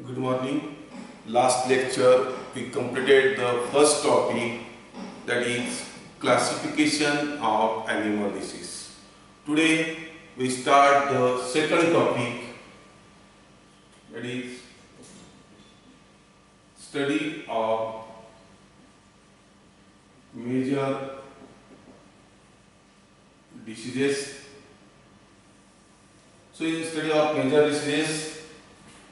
Good morning. Last lecture we completed the first topic, that is classification of animal disease. Today we start the second topic, that is study of major diseases. So in study of major diseases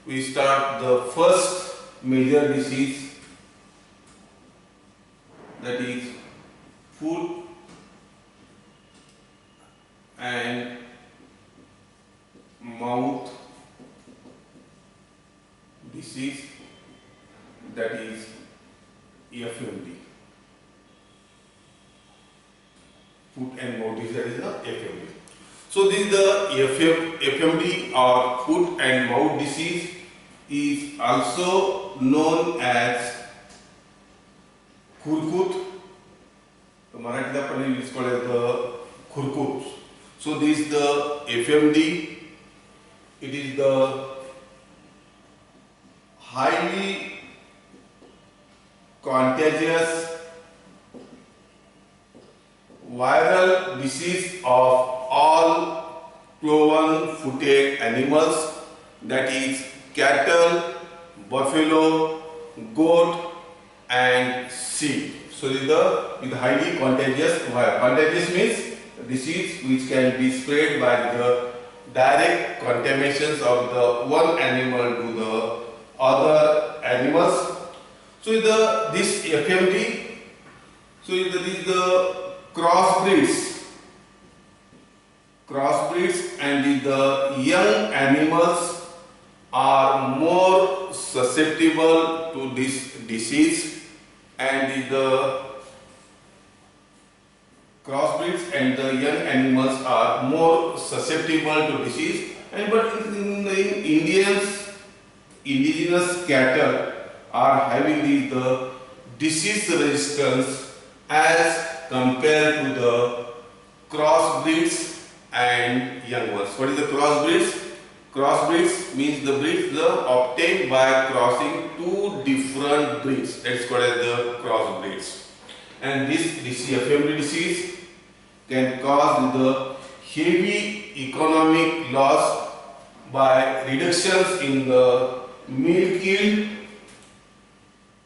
we start the first major disease, that is foot and mouth disease, that is FMD. Foot and mouth disease, that is the FMD. So this is the FMD or foot and mouth disease is also known as khurkut. The Marathi आपण is called as the khurkut. So this is the FMD. It is the highly contagious viral disease of all cloven-footed animals, that is cattle, buffalo, goat and sheep. So this is the highly contagious virus. Contagious means disease which can be spread by the direct contaminations of the one animal to the other animals. So this FMD, so this is the crossbreeds and the young animals are more susceptible to this disease, and the crossbreeds and the young animals are more susceptible to disease. And but in indigenous cattle are having the disease resistance as compared to the crossbreeds and young ones. What is the crossbreeds? Crossbreeds means the breeds obtained by crossing two different breeds. That's called as the crossbreeds. And this FMD disease can cause the heavy economic loss by reductions in the milk yield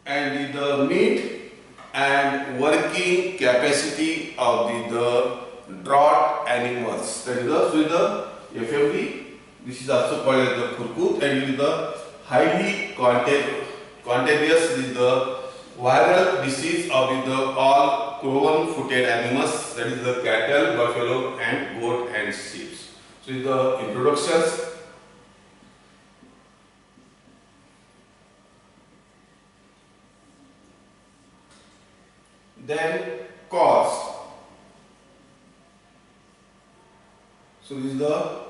and the meat and working capacity of the draught animals. That is the FMD. This is also called as the khurkut, and it is the highly contagious with the viral disease of the all cloven-footed animals, that is the cattle, buffalo and goat and sheep. So is the introductions. Then cause. So this is the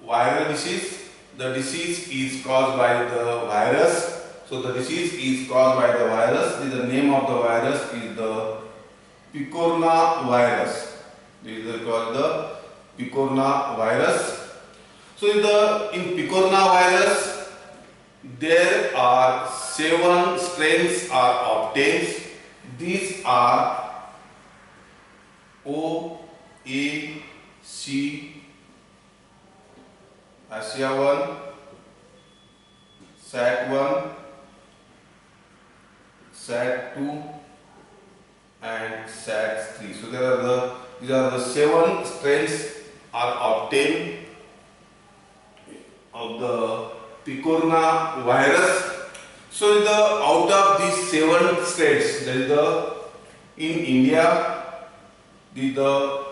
viral disease. The disease is caused by the virus. So the disease is caused by the virus. The name of the virus is the picorna virus. This is called the picorna virus. So in picorna virus there are 7 strains are obtained. These are O, A, C, Asia 1, SAT 1, SAT 2 and SAT 3. So these are the 7 strains are obtained of the picorna virus. So out of these 7 strains, there is in India the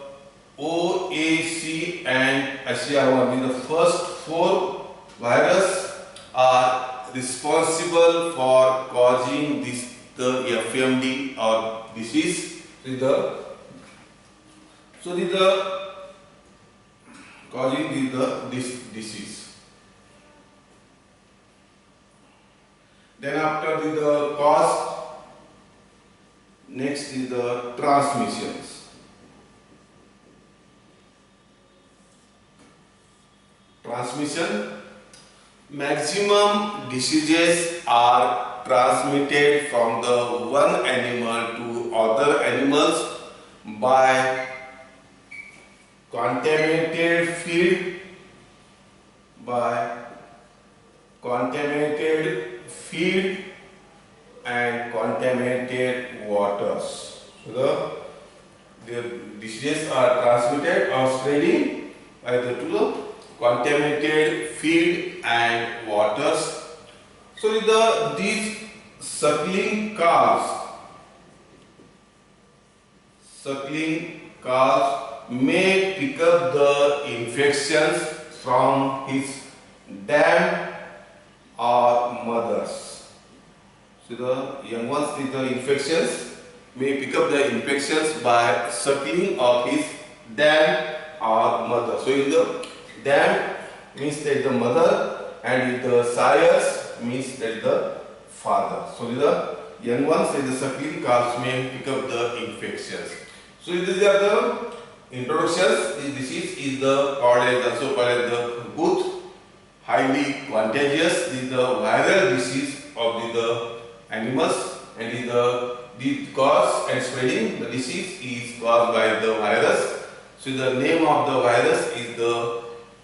OAC and Asia1, the first 4 viruses are responsible for causing the FMD or disease. So causing this disease. Then after the cause, next is the transmissions. Transmission. Maximum diseases are transmitted from the one animal to other animals by contaminated feed, by contaminated feed and contaminated waters. So the diseases are transmitted or spreading by the contaminated feed and waters. So these suckling calves may pick up the infections from his dam or mothers. So the young ones with the infections may pick up the infections by suckling of his dam or mother. So in the dam means that the mother, and in the sires means that the father. So the young ones with the suckling calves may pick up the infections. So these are the introductions. This disease is also called as the Booth, highly contagious. This is the viral disease of the animals, and is the cause and spreading the disease is caused by the virus. So the name of the virus is the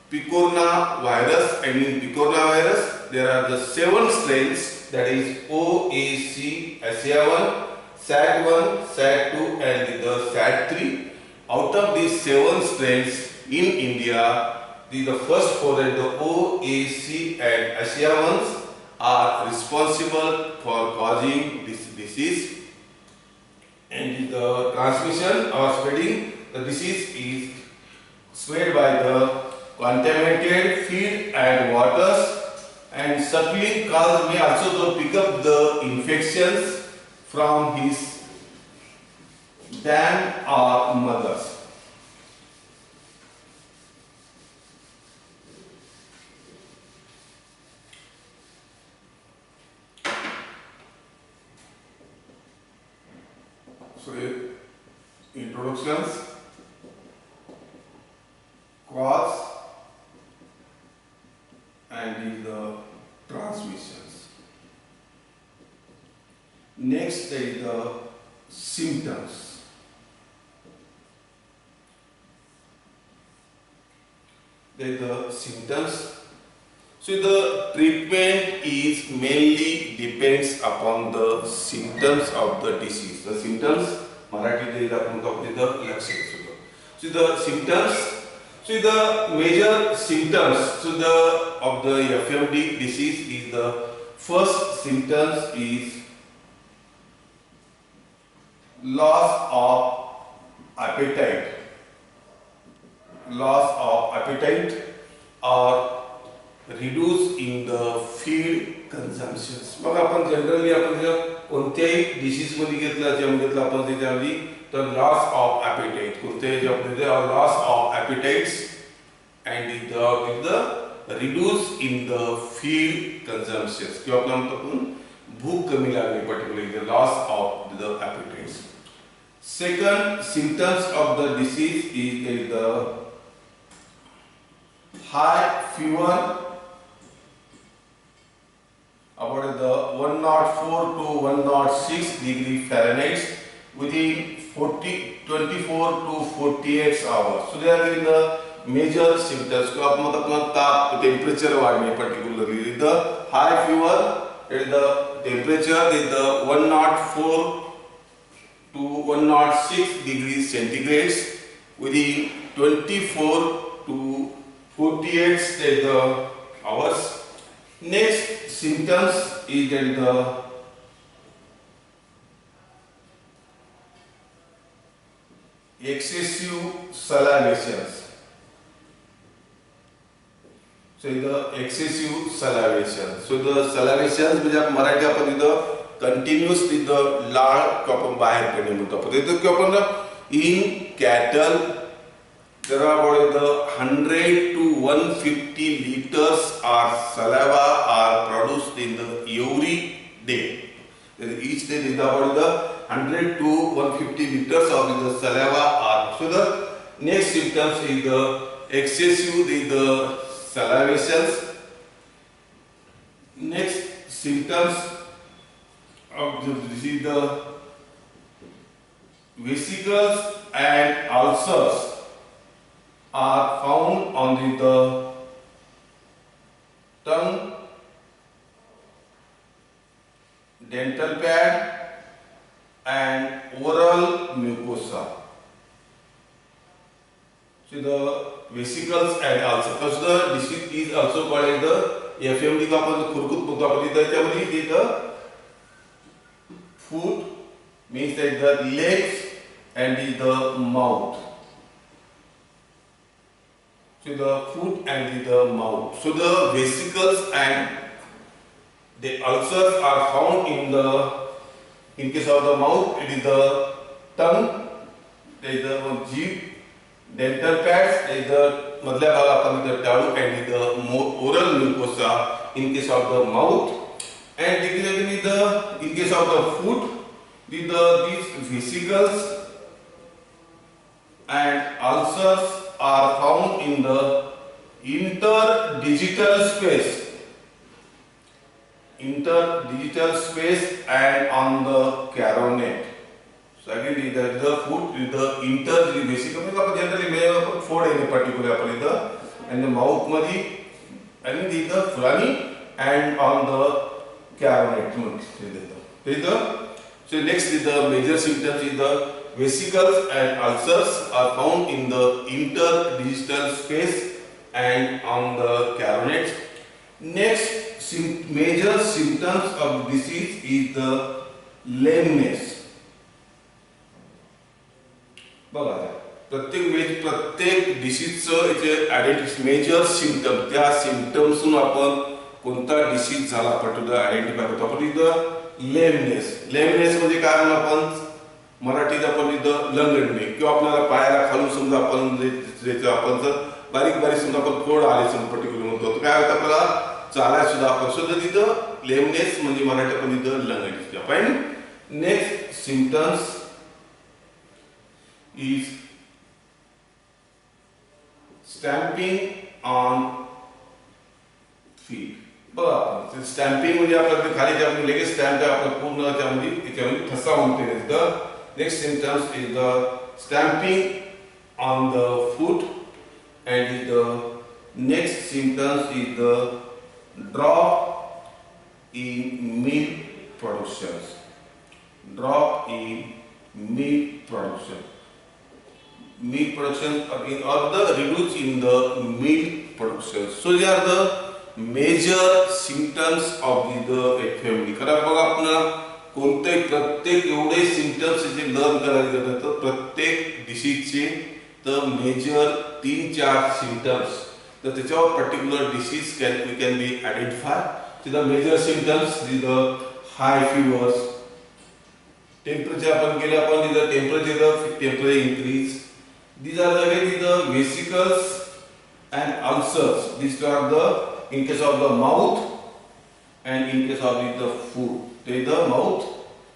picorna virus. And in picorna virus there are the 7 strains, that is OAC, ASIA1, SAT1, SAT2 and the SAT3. Out of these 7 strains in India, the first 4, the OAC and ASIA1s, are responsible for causing this disease, and the transmission or spreading the disease is spread by the contaminated feed and waters, and suckling calves may also pick up the infections from his dam or mothers. So introductions, cause and the transmissions. Next is the symptoms. The symptoms. So the treatment is mainly depends upon the symptoms of the disease. The symptoms, Marathi the Lakshana. So the symptoms. So the major symptoms of the FMD disease is the first symptoms is loss of appetite, or reduce in the feed consumptions. मग आपण generally कोणत्याही disease मध्ये घेतला आपण त्याच्यामध्ये तर loss of appetite कोणत्याही जॉबमध्ये loss of appetites and with the reduce in the feed consumptions किंवा आपण म्हणतो भूक कमी लागणे particularly loss of the appetites. Second symptoms of the disease is the high fever about the 104 to 106 degree Fahrenheit within 24 to 48 hours. So they are the major symptoms. So अपना ताप temperature वाढणे particularly the high fever and the temperature is the 104 to 106 degrees centigrade within 24 to 48 hours. Next symptoms is that the excessive salivations. So the excessive salivation. So the salivations म्हणजे आपण मराठी आपण इथं continuously the लाळ आपण बाहेर पडणे म्हणतो. आपण इथं की आपण in cattle there are about the 100 to 150 liters of saliva are produced in the every day. Each day is about the 100 to 150 liters of the saliva are. So the next symptoms is the excessive the salivations. Next symptoms of this is the vesicles and ulcers are found on the tongue, dental pad and oral mucosa. So the vesicles and ulcers. The disease is also called as the FMD का आपण खुरकुत बोलतो आपण त्याच्यामध्ये the foot means that the legs and the mouth. So the foot and the mouth. So the vesicles and the ulcers are found in case of the mouth, it is the tongue, there is the jeep, dental pads, there is the madhya bhag the talu and the oral mucosa in case of the mouth, and in case of the foot, these vesicles and ulcers are found in the interdigital space. Interdigital space and on the carotid. So again, the foot is the basically generally four in particular and the mouth madi and the fulani and on the carotid. So next is the major symptoms is the vesicles and ulcers are found in the interdigital space and on the carotid. Next major symptoms of disease is the lameness. बघा प्रत्येक डिसीजचं identification major symptom त्या सिम्पटम्सतून आपण कोणता disease झाला particular identify करतो. आपण इथं lameness म्हणजे काय म्हणून आपण मराठीत आपण इथं लंगडणे किंवा आपल्याला पायाला खालून समजा आपण जर बारीक समजा आपण फोड आले समजा पर्टिक्युलर म्हणतो काय होतं आपल्याला चालाय सुद्धा आपण सुद्धा तिथं लेमनेस म्हणजे मराठी आपण इथं लंगडी. Fine. Next symptoms is stamping on feet. बघा स्टॅम्पिंग म्हणजे आपल्याला खाली जे आपण लगेच स्टॅम्प आपण पूर्ण त्यामध्ये ठसा म्हणते. The next symptoms is the stamping on the foot and the next symptoms is the drop in milk productions. Drop in milk production. Milk production or the reduce in the milk production. So these are the major symptoms of the FMD. कारण बघा आपण कोणते प्रत्येक एवढे symptoms जे learn करायला जातात प्रत्येक डिसीजचे तर मेजर 3-4 सिम्पटम्स तर त्याच्यावर particular disease we can be identified. So the major symptoms is the high fevers, temperature आपण गेले आपण the temperature increase. These are the vesicles and ulcers. These are the in case of the mouth and in case of the food. There is the mouth,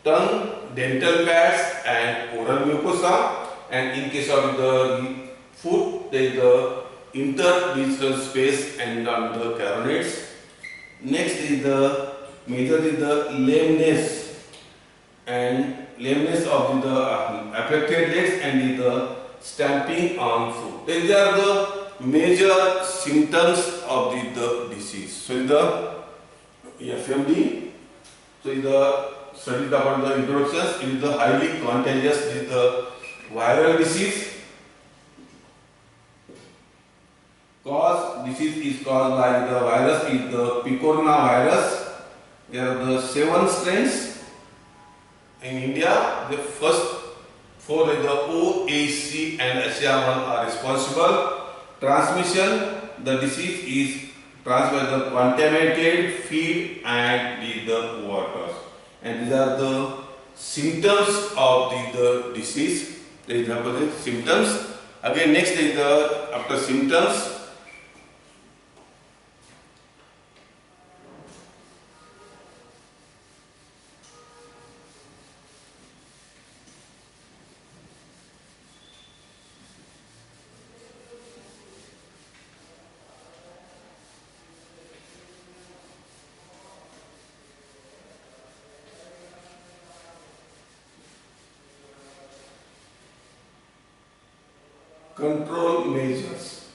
tongue, dental pads and oral mucosa. And in case of the food, there is the interdigital space and on the carotid. Next is the major is the lameness and lameness of the affected legs and the stamping on foot. These are the major symptoms of the disease. So the FMD. So the study about the introductions is the highly contagious is the viral disease. Disease is caused by the virus is the picorna virus. There are the 7 strains in India. The first 4 is the O, A, C and SR1 are responsible. Transmission, the disease is transmitted by the contaminated feed and the waters. And these are the symptoms of the disease. There is the symptoms. Again, next is the after symptoms. control measures.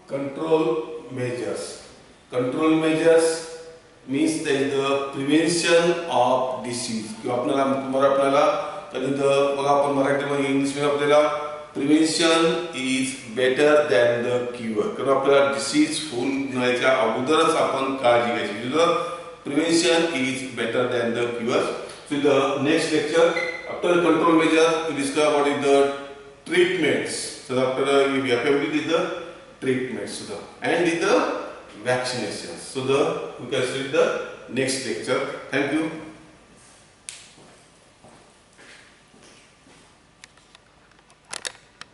Control measures. Control measures means that the prevention of disease. किंवा आपल्याला कधी तर बघा आपण मराठीमध्ये इंग्लिशमध्ये आपल्याला prevention is better than the cure. कारण आपल्याला डिसीज होऊन येण्याच्या अगोदरच आपण काळजी घ्यायची. Prevention is better than the cure. So in the next lecture, after control measures, we discuss what is the treatments. So after we have completed the treatments and with the vaccinations. So we can see the next lecture. Thank you.